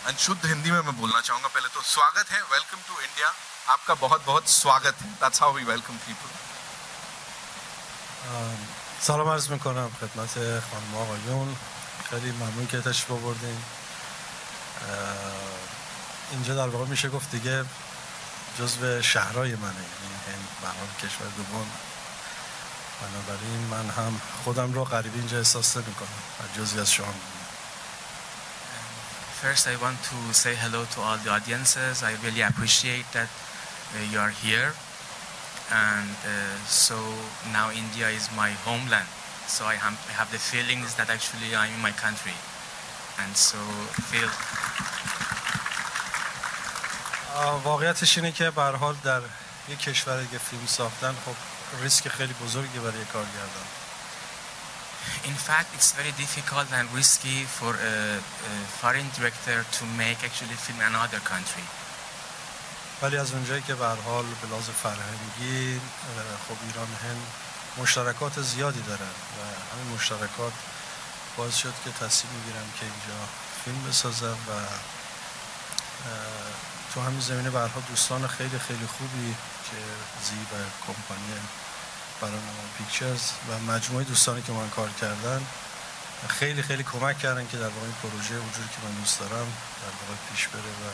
And शुद्ध हिंदी में मैं बोलना चाहूँगा पहले तो स्वागत है, वेलकम टू इंडिया, आपका बहुत बहुत स्वागत है. That's how we welcome people. سلام عرض میکنم خدمت خانم آقایون، خیلی ممنون که تشریف آوردین. اینجا در واقع میشه گفت دیگه جزو شهرهای منه، یعنی هند به حال کشور دوم، بنابراین من هم خودم رو غریبی اینجا احساس نمی‌کنم و جزئی از شما. First, I want to say hello to all the audiences. I really appreciate that you are here. And so now India is my homeland. So I have the feelings that actually I'm in my country. And so feel... واقعیتش اینه که به هر حال در یک کشور که فیلم ساختن خب ریسک خیلی بزرگی برای کارگردان. In fact, it's very difficult and risky for a foreign director to make actually film in another country. ولی از اونجایی که به هر حال به لحاظ فرهنگی خب ایران و هند مشترکات زیادی دارن و همین مشترکات باعث شد که تصمیم میگیرم که اینجا فیلم بسازم و تو همین زمینه به هر حال دوستان خیلی خیلی خوبی که زی و کمپانی برنامه پیکچرز و مجموعه دوستانی که من کار کردن خیلی خیلی کمک کردن که در واقع این پروژه اونجوری که من دوست دارم در واقع پیش بره و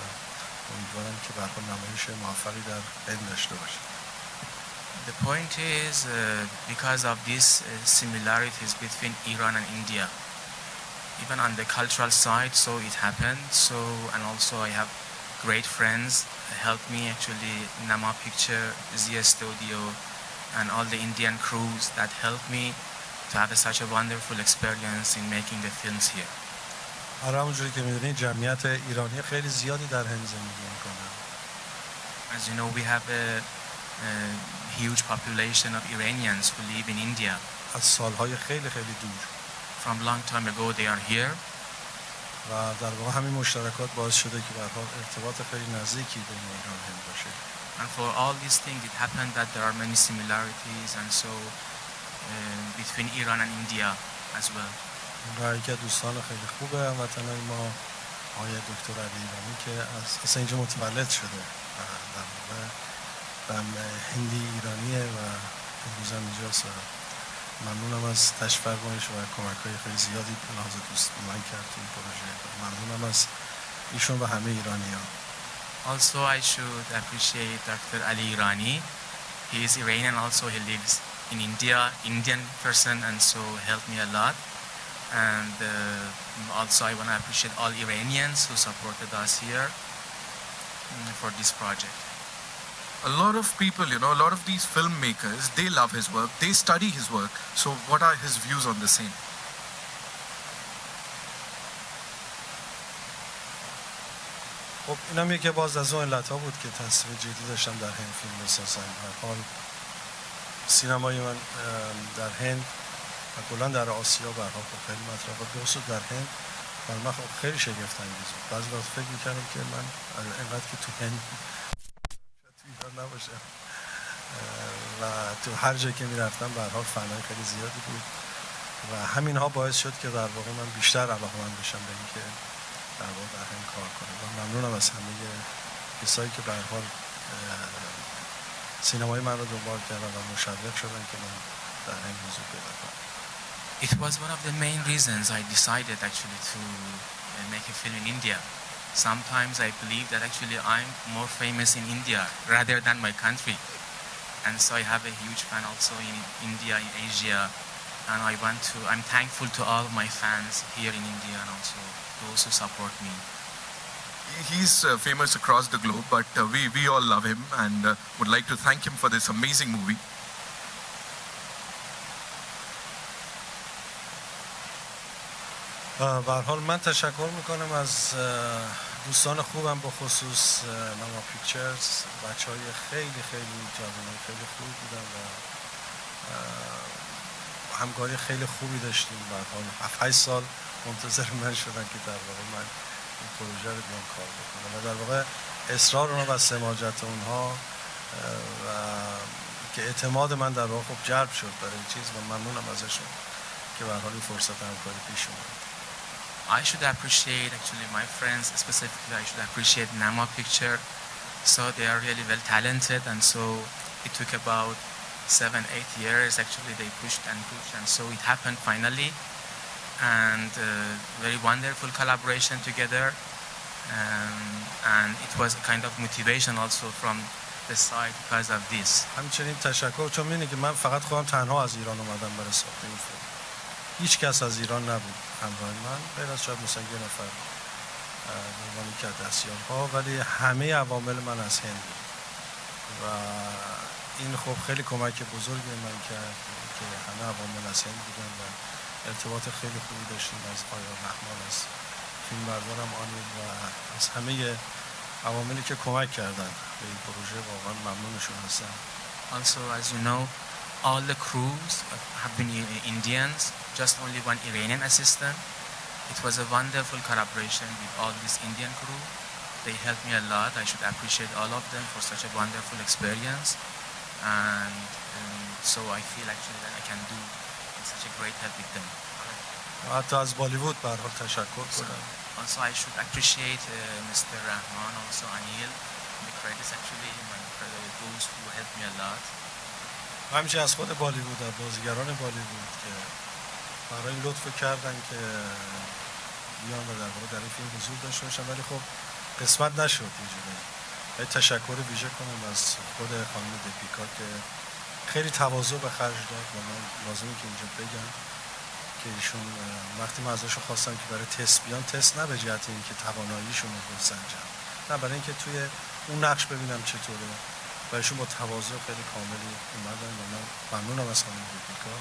امیدوارم که به هر حال نمایش موفقی در هند داشته باشه. The point is because of these similarities between Iran and India, even on the cultural side, so it happened. So and also I have great friends helped me actually Nama Picture, Zia Studio, and all the Indian crews that helped me to have such a wonderful experience in making the films here. همونجوری که می‌دونید جمعیت ایرانی خیلی زیادی در هند زندگی می‌کنن. As you know, we have a huge population of Iranians who live in India. از سالهای خیلی خیلی دور. From long time ago they are here. و در واقع همین مشترکات باعث شده که به هر حال ارتباط خیلی نزدیکی بین ایران و هند باشه. And for all these things it happened that there are many similarities and so between Iran and India as well. و یکی از دوستان خیلی خوبه هموطنای ما آقای دکتر علی ایرانی که از اینجا متولد شده و در واقع هندی ایرانیه و امروز هم اینجاست. ممنونم از تشریف فرمایش و کمک‌های خیلی زیادی به لحاظ دوست من کرد تو این پروژه. ممنونم از ایشون و همه ایرانی‌ها. Also I should appreciate Dr. Ali Irani. He is Iranian also, he lives in India, Indian person, and so helped me a lot. And also I want to appreciate all Iranians who supported us here for this project. A lot of people, you know, a lot of these filmmakers, they love his work, they study his work. So what are his views on the same? خب اینم یکی باز از اون علت‌ها بود که تصمیم جدی داشتم در هند فیلم بسازم. هر حال سینمای من در هند و کلا در آسیا به هر حال خیلی مطرحه، به خصوص در هند برای من خیلی شگفت انگیز بود. بعضی وقت فکر می‌کردم که من اینقدر که تو هند تو ایران نباشم و تو هر جایی که می‌رفتم به هر حال فنای خیلی زیادی بود و همین‌ها باعث شد که در واقع من بیشتر علاقه‌مند بشم به اینکه در واقع در هند کار کنم و ممنونم از همه کسایی که به هر حال سینمای من رو دنبال کردن و مشوق شدن که من در هند حضور پیدا کنم. It was one of the main reasons I decided actually to make a film in India. Sometimes I believe that actually I'm more famous in India rather than my country. And so I have a huge fan also in India, in Asia. And I'm thankful to all my fans here in India and also those who support me. He's famous across the globe, but we all love him and would like to thank him for this amazing movie. به هر حال من تشکر میکنم از دوستان خوبم به خصوص نما پیکچرز. بچهای خیلی خیلی جوانای خیلی خوبی بودن و همکاری خیلی خوبی داشتیم. به هر حال 7-8 سال منتظر من شدن که در واقع من این پروژه رو بیام کار بکنم و در واقع اصرار اونها و سماجت اونها و که اعتماد من در واقع خب جلب شد برای این چیز و ممنونم ازشون که به هر حال این فرصت همکاری پیش اومد. I should appreciate actually my friends, specifically I should appreciate Nama Picture. So they are really well talented, and so it took about 7-8 years actually. They pushed and pushed, and so it happened finally, and very wonderful collaboration together, and it was a kind of motivation also from the side because of this. همچنین تشکر، چون می‌بینید که من فقط خودم تنها از ایران اومدم برای ساخت این فیلم. هیچ کس از ایران نبود همراه من، غیر از شاید مثلا یه نفر نوانی که دستیارها، ولی همه عوامل من از هند بود و این خب خیلی کمک بزرگی من کرد که همه عوامل از هند بودن و ارتباط خیلی خوبی داشتیم از آقای رحمان، از فیلمبردارم آمیر و از همه عواملی که کمک کردن به این پروژه. واقعا ممنونشون هستم. Also, as you know, all the crews have been Indians, just only one Iranian assistant. It was a wonderful collaboration with all this Indian crew. They helped me a lot. I should appreciate all of them for such a wonderful experience. And so I feel actually that I can do such a great help with them. حتی از بالیوود به هر حال تشکر کنم. Also I should appreciate Mr. Rahman, also Anil. The credits actually, those who helped me a lot. همیشه از خود بالیوود، از بازیگران بالیوود که برای این لطف کردن که بیان و در واقع در این فیلم حضور داشته باشن، ولی خب قسمت نشد اینجوری. تشکر ویژه کنم از خود خانم دپیکا که خیلی تواضع به خرج داد و من لازمه که اینجا بگم که ایشون وقتی من ازشون خواستم که برای تست بیان، تست نه به جهت اینکه تواناییشون رو بسنجم، نه برای اینکه توی اون نقش ببینم چطوره، و ایشون با تواضع خیلی کاملی اومدن و من ممنونم از خانم دپیکا.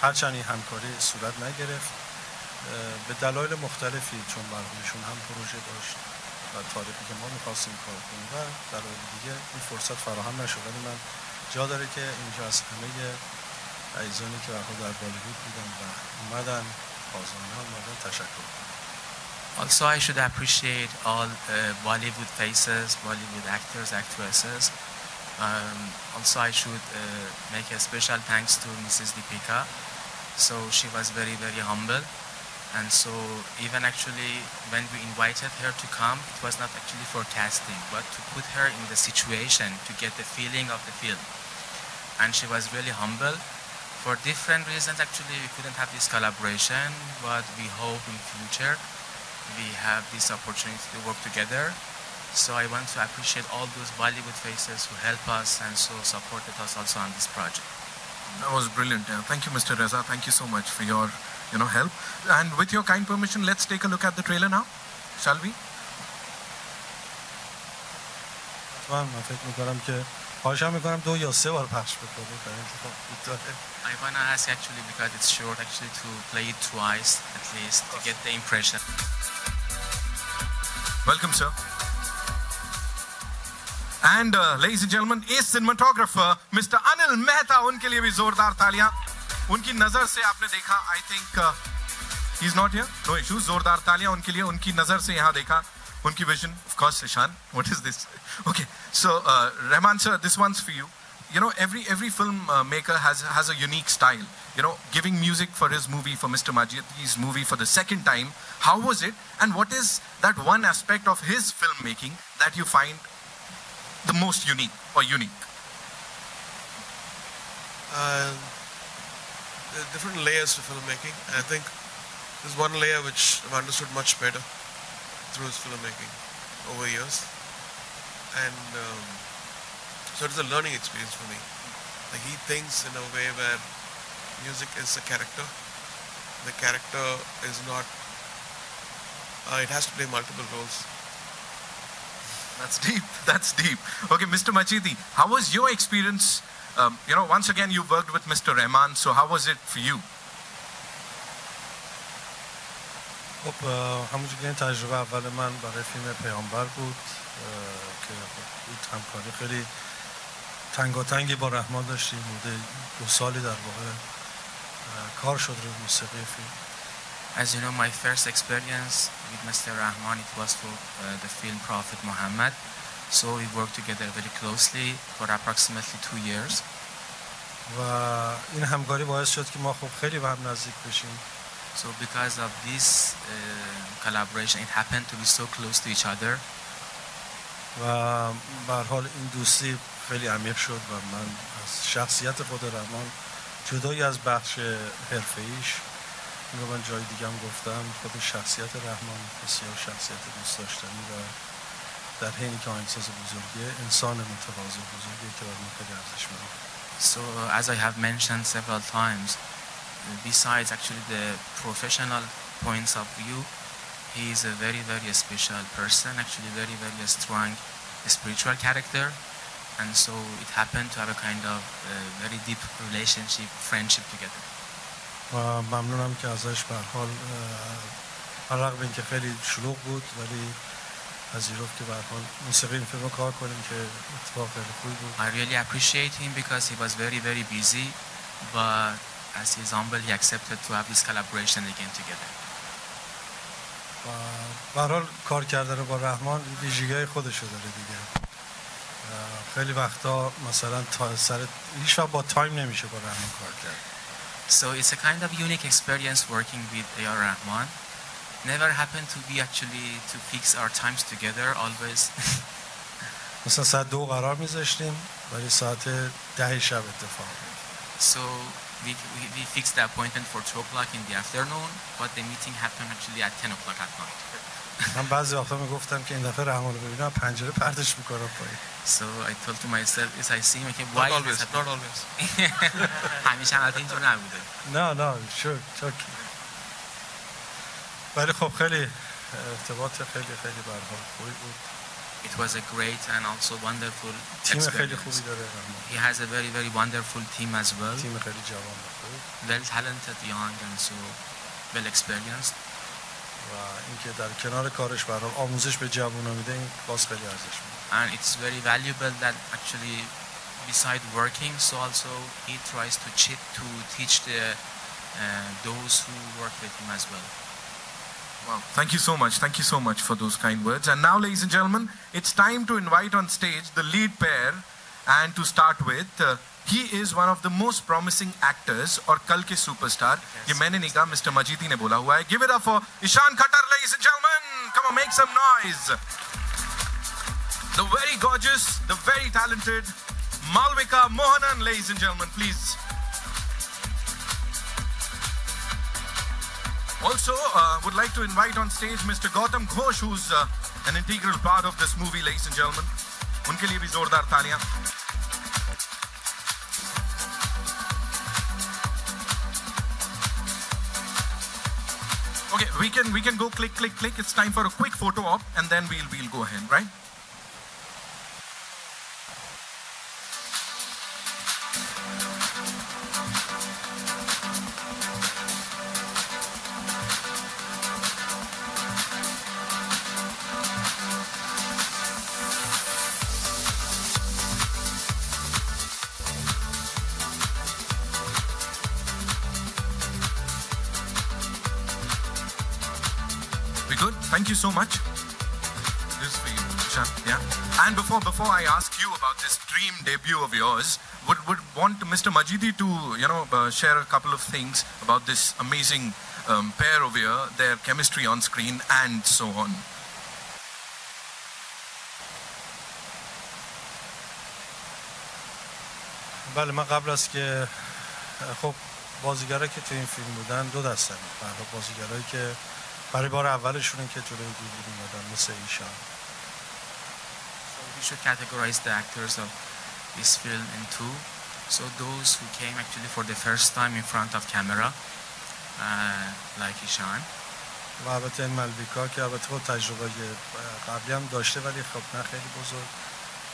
هرچند این همکاری صورت نگرفت به دلایل مختلفی، چون برنامه‌شون هم پروژه داشت و تاریخی که ما می‌خواستیم کار کنیم و دلایل دیگه این فرصت فراهم نشد. ولی من جا داره که اینجا از همه عزیزانی که در بالیوود بودن و اومدن آزادانه اومدن تشکر کنم. Also I should appreciate all Bollywood faces, Bollywood actors, actresses. Also I should make a special thanks to Mrs. Deepika. So she was very, very humble. And so even actually when we invited her to come, it was not actually for casting, but to put her in the situation, to get the feeling of the film. And she was really humble. For different reasons actually we couldn't have this collaboration, but we hope in future we have this opportunity to work together. So I want to appreciate all those Bollywood faces who help us and so supported us also on this project. That was brilliant. Thank you, Mr. Reza. Thank you so much for your help. And with your kind permission, let's take a look at the trailer now. Shall we? من فکر می‌کنم که خواهشم می‌کنم 2 یا 3 بار پخش بکنید برای اینکه خب کوتاهه. I want to ask actually, because it's short, actually to play it twice at least to get the impression. Welcome, sir. And ladies and gentlemen, ace cinematographer Mr. Anil Mehta, उनके लिए भी जोरदार तालियां. उनकी नजर से आपने देखा, I think he's not here. No issues. जोरदार तालियां उनके लिए, उनकी नजर से यहाँ देखा, उनकी vision. Of course, Ishaan. What is this? Okay. So Rahman sir, this one's for you. You know, every film maker has a unique style. You know, giving music for his movie, for Mr. Majidi's movie for the second time. How was it? And what is that one aspect of his filmmaking that you find the most unique or unique? There are different layers to filmmaking. And I think there's one layer which I've understood much better through his filmmaking over years. And so it's a learning experience for me. Like, he thinks in a way where music is a character. The character is not, it has to play multiple roles. That's deep. That's deep. Okay, Mr. Majidi, how was your experience? You know, once again, you worked with Mr. Rahman, so how was it for you? خب همونجور که این تجربه اول من برای فیلم پیامبر بود که این همکاری خیلی تنگاتنگی با رحمان داشتیم. حدود 2 سالی در واقع کار شد روی موسیقی فیلم. As you know, my first experience with Mr. Rahman, it was for the film Prophet Muhammad. So we worked together very closely for approximately 2 years. و این همکاری باعث شد که ما خب خیلی به هم نزدیک بشیم. So because of this collaboration, it happened to be so close to each other. و به هر حال این دوستی خیلی عمیق شد و من از شخصیت خود رحمان جدای از بخش حرفه‌ایش، اینو من جای دیگه هم گفتم، خود شخصیت رحمان بسیار شخصیت دوست داشتنی و در حینی که آهنگساز بزرگیه، انسان متواضع بزرگیه که برای من خیلی ارزشمنده. So as I have mentioned several times, besides actually the professional points of view, he is a very, very special person, actually very, very strong spiritual character, and so it happened to have a kind of very deep relationship, friendship together. و ممنونم که ازش به هر حال علاوه بر اینکه خیلی شلوغ بود ولی پذیرفت که به هر حال موسیقی این فیلم کار کنیم که اتفاق خیلی خوبی بود. I really appreciate him because he was very, very busy, but as he's humble, he accepted to have this collaboration again together. و به هر حال کار کردن با رحمان ویژگی‌های خودشو داره دیگه. خیلی وقتا مثلا تا سر هیچ وقت با تایم نمیشه با رحمان کار کرد. So it's a kind of unique experience working with A.R. Rahman. Never happened to be actually to fix our times together always. مثلا ساعت 2 قرار میذاشتیم ولی ساعت 10 شب اتفاق میفته. So we fixed the appointment for 2 o'clock in the afternoon, but the meeting happened actually at 10 o'clock at night. من بعضی وقتا میگفتم که این دفعه رحمان رو ببینم پنجره پردش میکنم پایین. So I told to myself, as I see him, okay, Not always, not always. همیشه البته اینطور نبوده. نه شکر. ولی خب خیلی ارتباط خیلی به هر حال خوبی بود. It was a great and also wonderful تیم خیلی experience. خوبی داره رحمان. He has a very, very wonderful team as well. تیم خیلی جوان و خوب. Well talented, young and so well experienced. و اینکه در کنار کارش به هر حال آموزش به جوونا میده این باز خیلی ارزشمنده. And it's very valuable that actually beside working, so also he tries to teach those who work with him as well. Wow. Thank you so much for those kind words. And now, ladies and gentlemen, it's time to invite on stage the lead pair. And to start with, he is one of the most promising actors और कल के superstar. ये मैंने नहीं कहा, Mr. Majidi ने बोला हुआ है. Give it up for Ishaan Khattar, ladies and gentlemen. Come on, make some noise. The very gorgeous, the very talented Malavika Mohanan, ladies and gentlemen, please. Also, would like to invite on stage Mr. Gautam Ghosh, who's an integral part of this movie, ladies and gentlemen. उनके लिए भी जोरदार तालियां. Okay, we can go click. It's time for a quick photo op, and then we'll go ahead, right? Good. Thank you so much. This is for you, Ishaan. Yeah. And before I ask you about this dream debut of yours, would want Mr. Majidi to share a couple of things about this amazing pair over here, their chemistry on screen, and so on. بله، من قبل از که خب بازیگرایی که تو این فیلم بودن دو دستن. برای بازیگرایی که برای بار اولشونه که جلوی دوربین اومدن مثل ایشان. So we should categorize the actors of this film in two. So those who came actually for the first time in front of camera, like Ishaan. و البته مالویکا که البته خود تجربه قبلی هم داشته ولی خب نه خیلی بزرگ.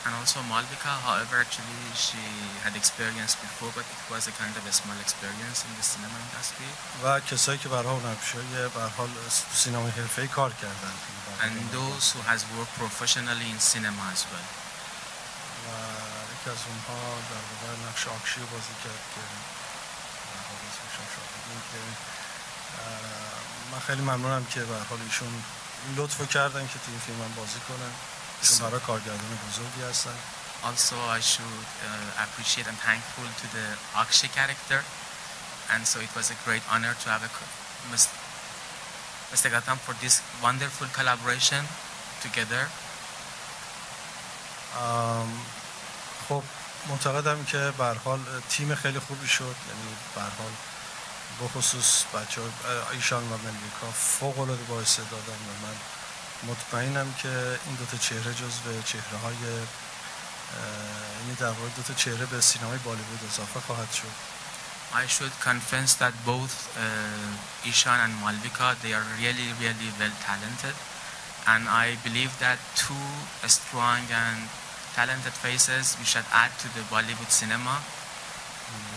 And also Malavika, however, actually she had experience before, but it was a kind of a small experience in the cinema industry. و کسایی که برای هنرپیشه‌ای به هر حال سینمای حرفه‌ای کار کردن. And those who has worked professionally in cinema as well. و یکی از اونها در واقع نقش آکشی بازی کرد که من خیلی ممنونم که به هر حال ایشون این لطفو کردن که تو این فیلم هم بازی کنن. ایشون برای کارگردان بزرگی هستن. Also, I should appreciate and thankful to the Akshay character, and so it was a great honor to have Mr. Gautam for this wonderful collaboration together. خب معتقدم که به هر حال تیم خیلی خوبی شد، یعنی به هر حال بخصوص بچه‌ها ایشان و ملویکا فوق‌العاده با استعدادن و من مطمئنم که این دو تا چهره جزو چهره‌های یعنی در واقع دو تا چهره به سینمای بالیوود اضافه خواهد شد. I should confess that both Ishaan and Malavika, they are really well talented, and I believe that two strong and talented faces we should add to the Bollywood cinema.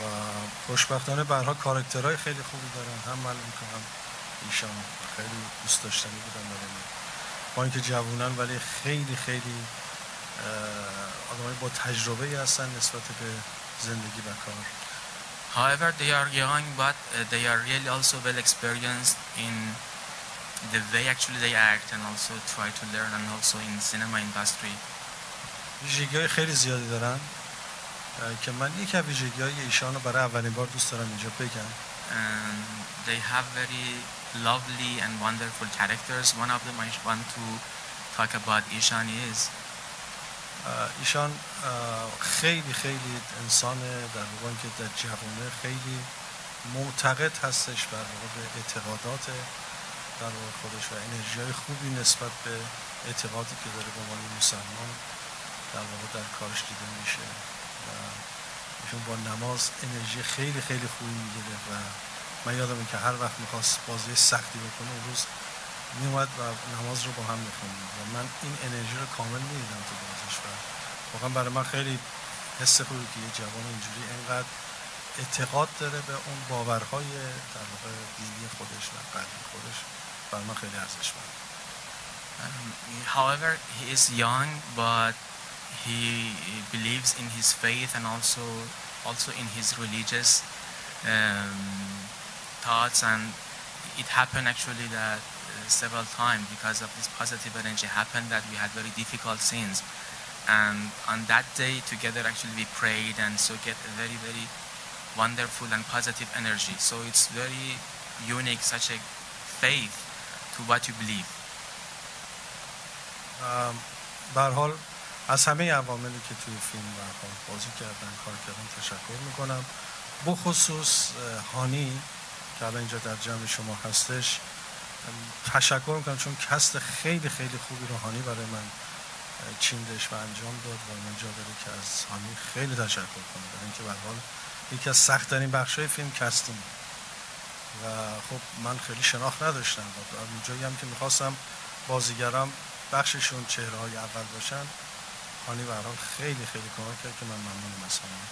و خوشبختانه به هر حال کاراکترهای خیلی خوبی دارن، هم مالویکا هم ایشان خیلی دوست داشتنی بودن برای من. با اینکه جوونن ولی خیلی آدمای با تجربه هستن نسبت به زندگی و کار. However, they are young, but they are really also well experienced in the way actually they act and also try to learn, and also in cinema industry. ویژگی‌های خیلی زیادی دارن که من یکی از ویژگی‌های ایشان رو برای اولین بار دوست دارم اینجا بگم. And they have very lovely and wonderful characters. One of them I want to talk about Ishaan is ایشان خیلی انسان در واقع که در جوانه خیلی معتقد هستش در واقع به اعتقادات در واقع خودش و انرژی‌های خوبی نسبت به اعتقادی که داره به عنوان مسلمان در واقع در کارش دیده میشه و ایشون با نماز انرژی خیلی خوبی میگیره و من یادمه که هر وقت میخواست بازی سختی بکنه اون روز میومد و نماز رو با هم میخوندیم و من این انرژی رو کامل میدیدم تو بازش و واقعا برای من خیلی حس خوبی که یه جوان اینجوری اینقدر اعتقاد داره به اون باورهای در واقع دینی خودش و قلبی خودش برای من خیلی ارزشمنده. However, he is young, but he believes in his faith and also in his religious thoughts, and it happened actually that several times because of this positive energy happened that we had very difficult scenes, and on that day together actually we prayed and so get a very wonderful and positive energy. So it's very unique, such a faith to what you believe. به هر حال از همه عواملی که توی فیلم به هر حال بازی کردن کار کردن تشکر میکنم، بخصوص هانی که الان اینجا در جمع شما هستش تشکر میکنم چون کست خیلی خوبی رو هانی برای من چیندش و انجام داد و من جا داره که از هانی خیلی تشکر کنم برای اینکه به هر حال یکی از سخت‌ترین بخش‌های فیلم کاستینگ و خب من خیلی شناخت نداشتم و اونجایی هم که میخواستم بازیگرام بخششون چهره‌های اول باشن هانی به هر حال خیلی کمک کرد که من ممنونم از هانی.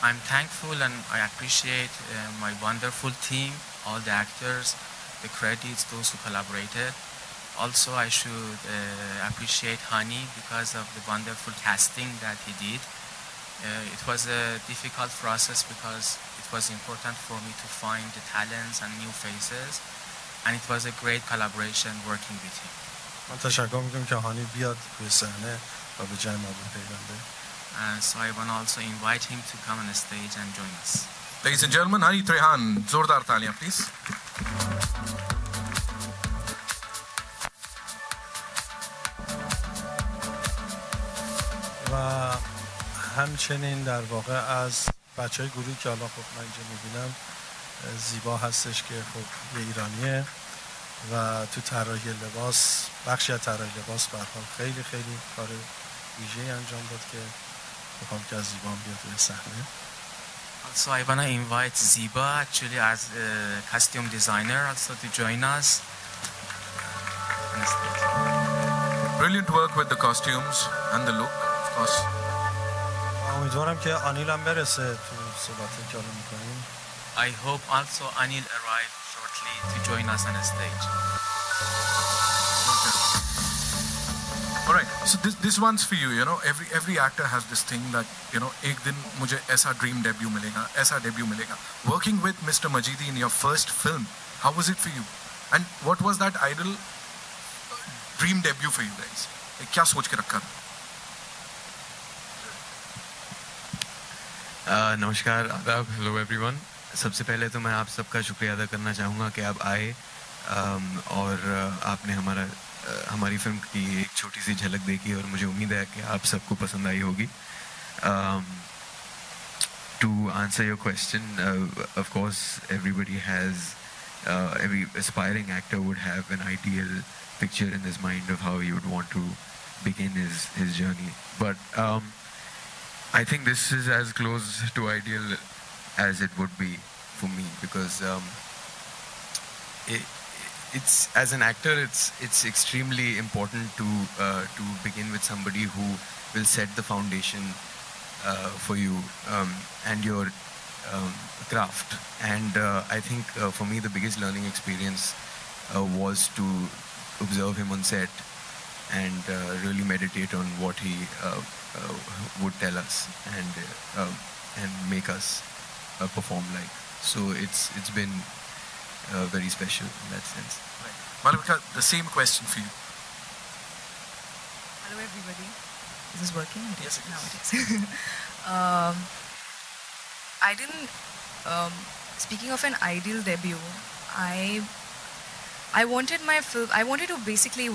I'm thankful and I appreciate my wonderful team, all the actors, the credits, those who collaborated. Also, I should appreciate Hani because of the wonderful casting that he did. It was a difficult process because it was important for me to find the talents and new faces, and it was a great collaboration working with him. من تشکر میکنم که هانی بیاد روی صحنه و به جای ما بپیونده. So I want to also invite him to come on the stage and join us. Ladies and gentlemen, Hani Trehan, zordar taliyan please. و همچنین در واقع از بچهای گروهی که حالا خب من اینجا میبینم زیبا هستش که خب یه ایرانیه و تو طراحی لباس بخشی از طراحی لباس به هر حال خیلی کار ویژه‌ای انجام داد که میخوام که از زیبا بیاد روی صحنه. Also I want to invite Ziba actually as a costume designer also to join us. Brilliant work with the costumes and the look, of course. امیدوارم که آنیل هم برسه تو صحبتی که الان میکنیم. I hope also Anil arrive shortly to join us on the stage. All right, so this one's for you. You know, every actor has this thing that एक दिन मुझे ऐसा dream debut मिलेगा, ऐसा debut मिलेगा. Working with Mr. Majidi in your first film, how was it for you? And what was that ideal dream debut for you guys? क्या सोच के रखा था? नमस्कार, आदाब, हेलो एवरीवन। सबसे पहले तो मैं आप सबका शुक्रिया अदा करना चाहूँगा कि आप आए और आपने हमारी फिल्म की एक छोटी सी झलक देखी और मुझे उम्मीद है कि आप सबको पसंद आई होगी। To answer your question, of course, every aspiring actor would have an ideal picture in his mind of how he would want to begin his journey. But I think this is as close to ideal as it would be for me, because it's as an actor, it's extremely important to begin with somebody who will set the foundation for you and your craft. And I think for me the biggest learning experience was to observe him on set and really meditate on what he would tell us and make us perform like. So it's been very special in that sense. Right. Malavika, the same question for you. Hello everybody. Is this working? Yes, it is. Now it is. I didn't. Speaking of an ideal debut, I wanted my film. I wanted to basically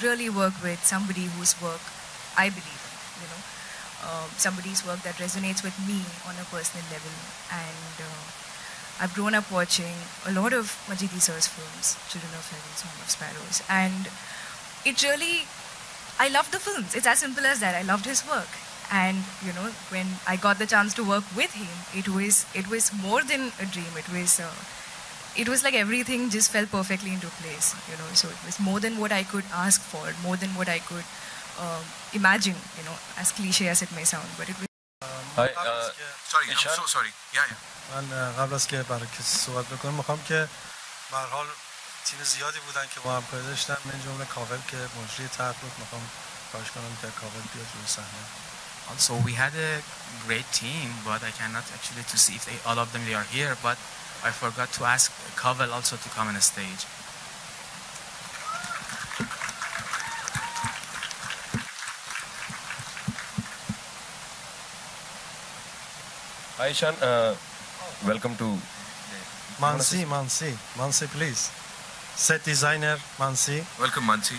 really work with somebody whose work I believe in. Somebody's work that resonates with me on a personal level. And I've grown up watching a lot of Majidi sir's films, Children of Heaven, Song of Sparrows, and it really. I loved the films. It's as simple as that. I loved his work, and when I got the chance to work with him, it was more than a dream. It was like everything just fell perfectly into place. So it was more than what I could ask for, more than what I could imagine. As cliche as it may sound, but it was. Hi, sorry, I'm so sorry. Yeah. من قبل از که برای کسی صحبت بکنم میخوام که به هر حال تیم زیادی بودن که با هم کار داشتن، من جمله کاول که مجری طرح بود، میخوام خواهش کنم که کاول بیاد روی صحنه. Also, we had a great team, but I cannot actually to see if all of them they are here. But I forgot to ask Kaval also to come on the stage. Hi Ishaan, welcome to Mansi, please. Set designer Mansi. Welcome, Mansi.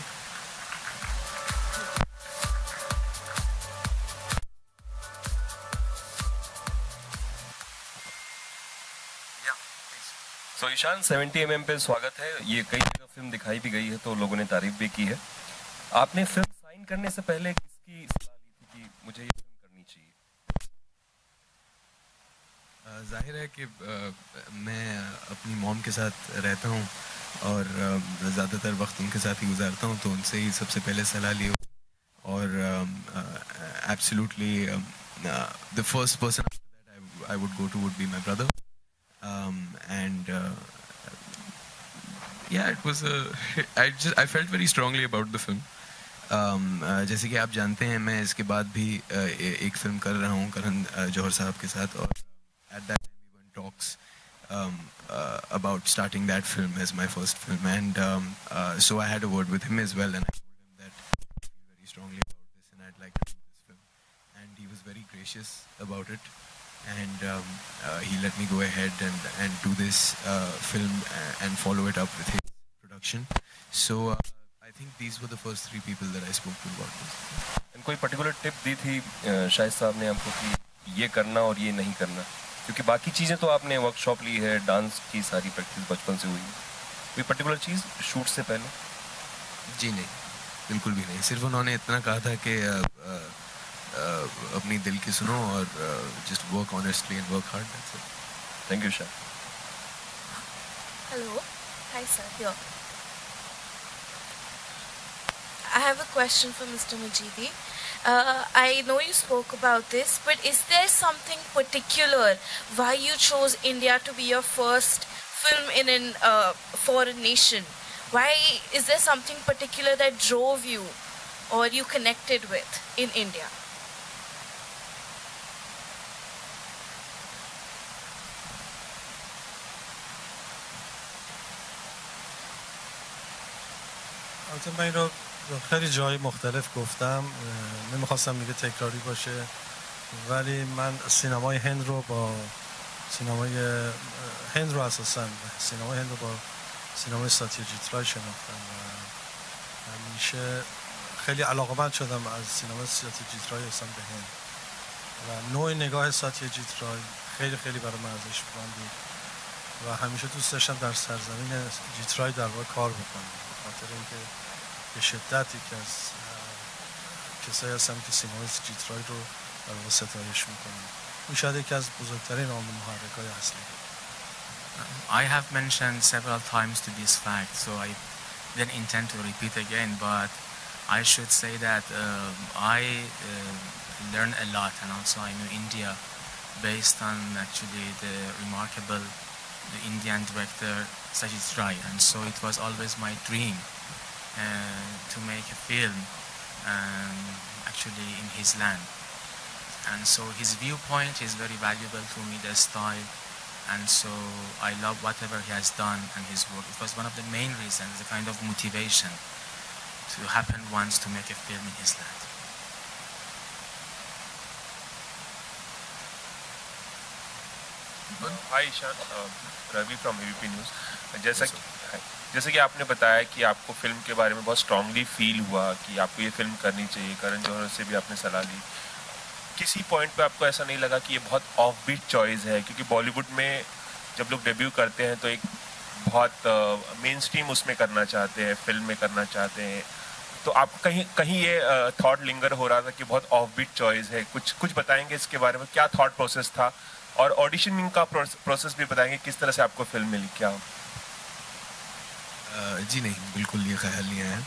So Ishan 70 mm पे स्वागत है। ये कई जगह film दिखाई भी गई है तो लोगों ने तारीफ भी की है। आपने फिल्म साइन करने से पहले किसकी सलाह ली थी कि मुझे ये फिल्म करनी चाहिए? जाहिर है कि मैं अपनी मॉम के साथ रहता हूँ और ज़्यादातर वक्त उनके साथ ही गुजारता हूँ, तो उनसे ही सबसे पहले सलाह ली। और absolutely the first person I would go to would be my brother. And yeah, it was I felt very strongly about the film. जैसे कि आप जानते हैं, मैं इसके बाद भी एक फिल्म कर रहा हूँ करण जौहर साहब के साथ, और at that time we were in talks about starting that film as my first film, and so I had a word with him as well, and I told him that I feel very strongly about this and I'd like to do this film, and he was very gracious about it. And he let me go ahead and do this film and follow it up with his production. So I think these were the first 3 people that I spoke to about this. And कोई particular tip दी थी शाहिद साहब ने आपको कि ये करना और ये नहीं करना, क्योंकि बाकी चीज़ें तो आपने वर्कशॉप ली है, डांस की सारी प्रैक्टिस बचपन से हुई है, कोई पर्टिकुलर चीज़ शूट से पहले? जी नहीं, बिल्कुल भी नहीं। सिर्फ उन्होंने इतना कहा था कि अपनी दिल की सुनो और just work honestly and work hard. That's it. Thank you, Shah. Hello. Hi, sir. Here. I have a question for Mr. Majidi. I know you spoke about this, but is there something particular why you chose India to be your first film in a foreign nation? Why is there something particular that drove you or you connected with in India? البته من این رو خیلی جای مختلف گفتم، نمیخواستم دیگه تکراری باشه، ولی من سینمای هند رو با سینمای هند رو اساساً سینمای هند رو با سینمای ساتیاجیت رای شناختم و همیشه خیلی علاقه‌مند شدم از سینمای ساتیاجیت رای اصلا به هند و نوع نگاه ساتیاجیت رای خیلی خیلی برای من ارزشمند بود و همیشه دوست داشتم در سرزمین جیترای در واقع کار بکنم به خاطر اینکه به شدت یکی از کسایی هستم که سینمای جیترای رو در واقع ستایش میکنم. این شاید یکی از بزرگترین عامل محرک‌های اصلی. I have mentioned several times to this fact, so I didn't intend to repeat again, but I should say that I learned a lot, and also I knew India based on actually the remarkable Indian director Sajid Rai, and so it was always my dream to make a film actually in his land. And so his viewpoint is very valuable to me, the style, and so I love whatever he has done and his work. It was one of the main reasons, the kind of motivation to happen once to make a film in his land. Hi Ishaan, Ravi from ABP News. जैसे कि आपने बताया कि आपको film के बारे में बहुत स्ट्रांगली फील हुआ कि आपको ये फिल्म करनी चाहिए, करण जौहर से भी आपने सलाह ली, किसी पॉइंट पे आपको ऐसा नहीं लगा कि ये बहुत ऑफ बीट चॉइस है? क्योंकि बॉलीवुड में जब लोग डेब्यू करते हैं तो एक बहुत मेन स्ट्रीम उसमें करना चाहते हैं, फिल्म में करना चाहते हैं, तो आपको कहीं ये थॉट लिंगर हो रहा था कि बहुत ऑफ बीट चॉइस है? कुछ बताएंगे इसके बारे में, क्या थॉट प्रोसेस था, और ऑडिशनिंग का प्रोसेस भी बताएंगे, किस तरह से आपको फिल्म मिली क्या? जी नहीं, बिल्कुल ये ख्याल नहीं आया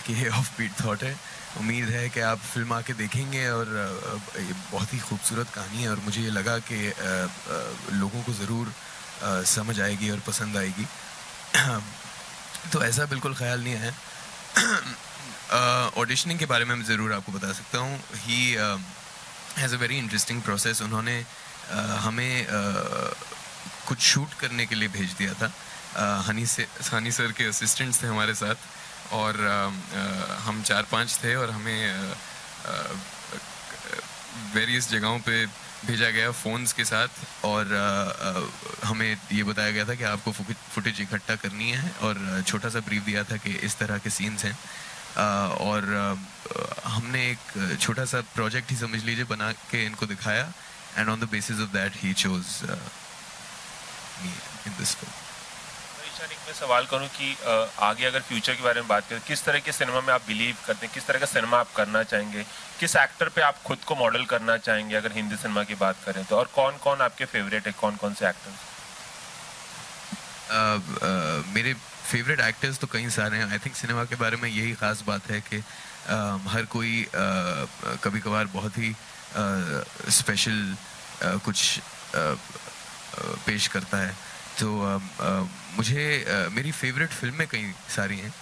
कि ये ऑफ बीट थॉट है। उम्मीद है कि आप फिल्म आके देखेंगे और ये बहुत ही खूबसूरत कहानी है और मुझे ये लगा कि लोगों को ज़रूर समझ आएगी और पसंद आएगी, तो ऐसा बिल्कुल ख्याल नहीं आया। ऑडिशनिंग के बारे में मैं ज़रूर आपको बता सकता हूँ। He has a very interesting process. उन्होंने हमें कुछ शूट करने के लिए भेज दिया था। हनी सर के असिस्टेंट्स थे हमारे साथ और हम 4-5 थे और हमें वेरियस जगहों पे भेजा गया फ़ोन्स के साथ और हमें ये बताया गया था कि आपको फुटेज इकट्ठा करनी है और छोटा सा ब्रीफ दिया था कि इस तरह के सीन्स हैं और हमने एक छोटा सा प्रोजेक्ट ही समझ लीजिए बना के इनको दिखाया and on the basis of that he chose me in this film. एक मैं सवाल करूं कि आगे अगर फ्यूचर के बारे में बात करें, किस तरह के सिनेमा में आप बिलीव करते हैं, किस तरह का सिनेमा आप करना चाहेंगे, किस एक्टर पे आप खुद को मॉडल करना चाहेंगे अगर हिंदी सिनेमा की बात करें तो, और कौन कौन आपके फेवरेट है, कौन कौन से एक्टर्स? मेरे फेवरेट एक्टर्स तो कई सारे हैं। आई थिंक सिनेमा के बारे में यही ख़ास बात है कि हर कोई कभी कभार बहुत ही स्पेशल कुछ पेश करता है, तो मुझे मेरी फेवरेट फिल्में कई सारी हैं।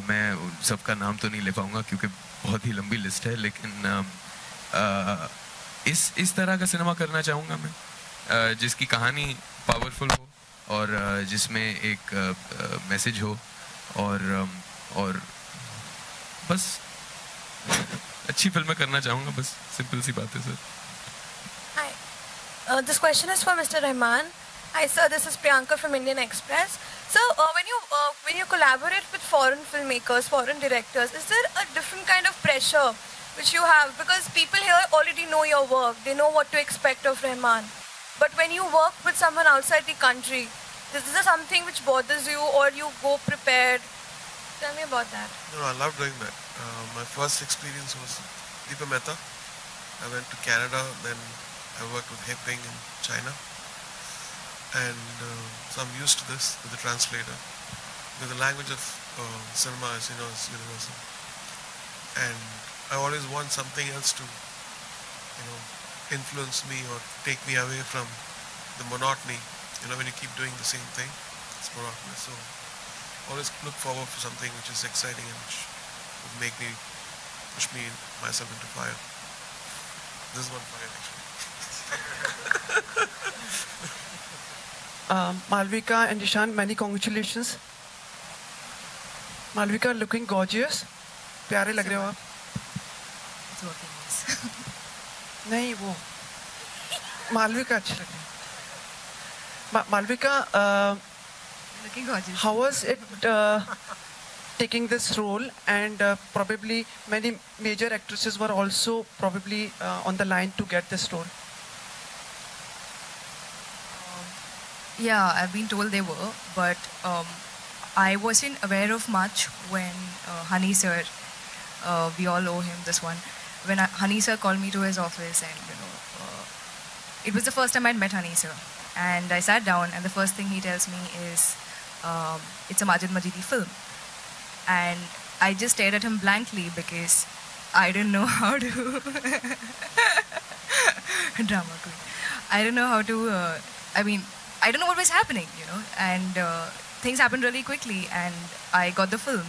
मैं सबका नाम तो नहीं ले पाऊँगा क्योंकि बहुत ही लंबी लिस्ट है, लेकिन इस तरह का सिनेमा करना चाहूँगा मैं जिसकी कहानी पावरफुल हो और जिसमें एक मैसेज हो और बस अच्छी फिल्में करना चाहूँगा, बस सिंपल सी बात है sir. Hi, this question is for Mr. Rahman. Hi sir, this is Priyanka from Indian Express. So when you collaborate with foreign filmmakers, foreign directors, is there a different kind of pressure which you have? Because people here already know your work, they know what to expect of Rahman. But when you work with someone outside the country, is there something which bothers you or you go prepared? Tell me about that. No, I love doing that. My first experience was Deepa Mehta. I went to Canada, then I worked with Heping in China. And so I'm used to this with the translator. Because the language of cinema is, is universal. And I always want something else to, influence me or take me away from the monotony. When you keep doing the same thing, it's monotonous. So always look forward for something which is exciting and which would push myself into fire. This is one fire actually. Malavika and Ishaan, many congratulations. Malavika, looking gorgeous. प्यारे लग रहे हो आप. It's working. नहीं वो मालविका अच्छी लगी. Malavika, Looking gorgeous. how was it taking this role? And probably many major actresses were also probably on the line to get this role. Yeah, I've been told they were, but I wasn't aware of much when Honey Sir, we all owe him this one, when Honey Sir called me to his office, and it was the first time I'd met Honey Sir. And I sat down, and the first thing he tells me is, it's a Majid Majidi film. And I just stared at him blankly because I didn't know how to... Drama queen. I didn't know how to... I don't know what was happening, and things happened really quickly, and I got the film.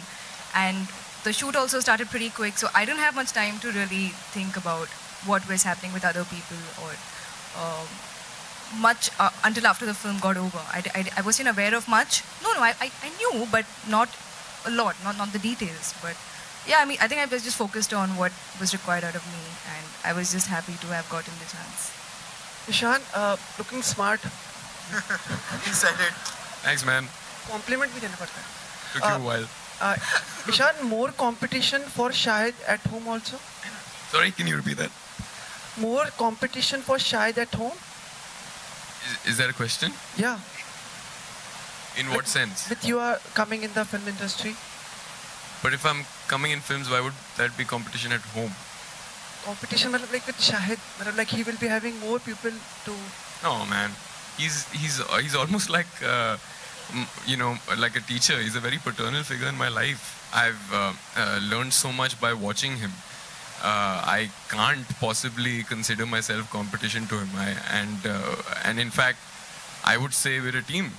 And the shoot also started pretty quick, so I didn't have much time to really think about what was happening with other people or... much until after the film got over. I wasn't aware of much. No, I knew, but not a lot, not the details. But yeah, I think I was just focused on what was required out of me, and I was just happy to have gotten the chance. Ishaan, looking smart. He said it. Thanks, man. Compliment भी देना पड़ता है. Took you a while. Ishaan, more competition for Shahid at home also? Sorry, can you repeat that? More competition for Shahid at home? Is that a question? Yeah. In what sense? With you are coming in the film industry. But if I'm coming in films, why would that be competition at home? Competition, like with Shahid, like he will be having more people to. No, man. He's almost like like a teacher. He's a very paternal figure in my life. I've learned so much by watching him. I can't possibly consider myself competition to him. And in fact, I would say we're a team.